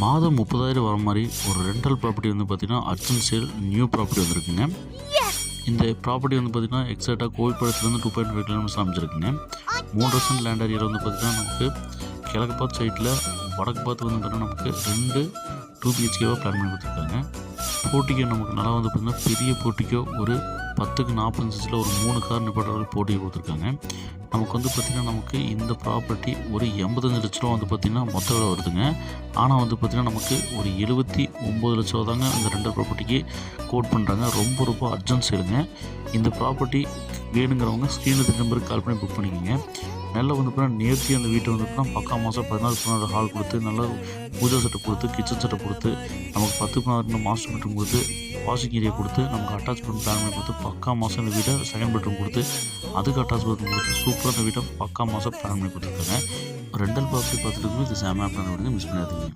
மாதம் 30,000 வர மாதிரி ஒரு ரெண்டல் ப்ராப்பர்ட்டி வந்து பார்த்திங்கன்னா அர்ஜென்ட் சேல் நியூ ப்ராப்பர்ட்டி வந்திருக்குங்க. இந்த ப்ராப்பர்ட்டி வந்து பார்த்திங்கன்னா எக்ஸாக்டாக கோவில்படத்துலேருந்து 2.5 கிலோமீட்டர்ஸ் அமைச்சிருக்குங்க. 3 சென்ட் லேண்ட் ஏரியா வந்து பார்த்திங்கன்னா நமக்கு கிழக்கு பார்த்து சைட்டில் வடக்கு பார்த்து வந்து பார்த்திங்கன்னா நமக்கு 2 2 பிஹெச்கேவாக பிளான் பண்ணி கொடுத்துருக்காங்க. போட்டிக்கோ நமக்கு நல்லா வந்து பார்த்திங்கன்னா பெரிய போட்டிக்கோ ஒரு 10க்கு 40 இன்ச்சில் ஒரு 3 கார் நிப்பாட்டுறதுக்கு போட்டியை கொடுத்துருக்காங்க. நமக்கு வந்து பார்த்திங்கன்னா நமக்கு இந்த ப்ராப்பர்ட்டி ஒரு 85 லட்ச ரூபா வந்து பார்த்திங்கன்னா மொத்த விலை வருதுங்க. ஆனால் வந்து பார்த்திங்கன்னா நமக்கு ஒரு 79 லட்ச ரூபா தாங்க இந்த ரெண்டு ப்ராப்பர்ட்டிக்கு கோட் பண்ணுறாங்க. ரொம்ப அர்ஜென்ட் சேலுங்க. இந்த ப்ராப்பர்ட்டி வேணுங்கிறவங்க ஸ்க்ரீனில் தெரிய நம்பருக்கு கால் பண்ணி புக் பண்ணிக்கோங்க. நல்லா வந்து பார்த்தீங்கன்னா நேர்த்தி அந்த வீட்டை வந்து பார்த்தீங்கன்னா பக்கா மாதம் 16 ஹால் கொடுத்து நல்லா பூஜா செட்டப் கொடுத்து கிச்சன் செட்டப் கொடுத்து நமக்கு 10 மாஸ்டர் பெட்ரூம் கொடுத்து வாஷிங் ஏரியா கொடுத்து நமக்கு அட்டாச் பெட்ரூம் பிளான் பண்ணி கொடுத்து பக்கா மாதம் இந்த வீட்டை செகண்ட் பெட்ரூம் கொடுத்து அதுக்கு அட்டாச் பெட்ரூம் கொடுத்து சூப்பராக இந்த வீட்டை பக்கா மாதம் பிளான் பண்ணி கொடுத்துருக்காங்க. ரெண்டல் ப்ராப்பர்ட்டி பார்த்துட்டு இது சாமியாக பிளான் பண்ணுங்க, மிஸ் பண்ணாதீங்க.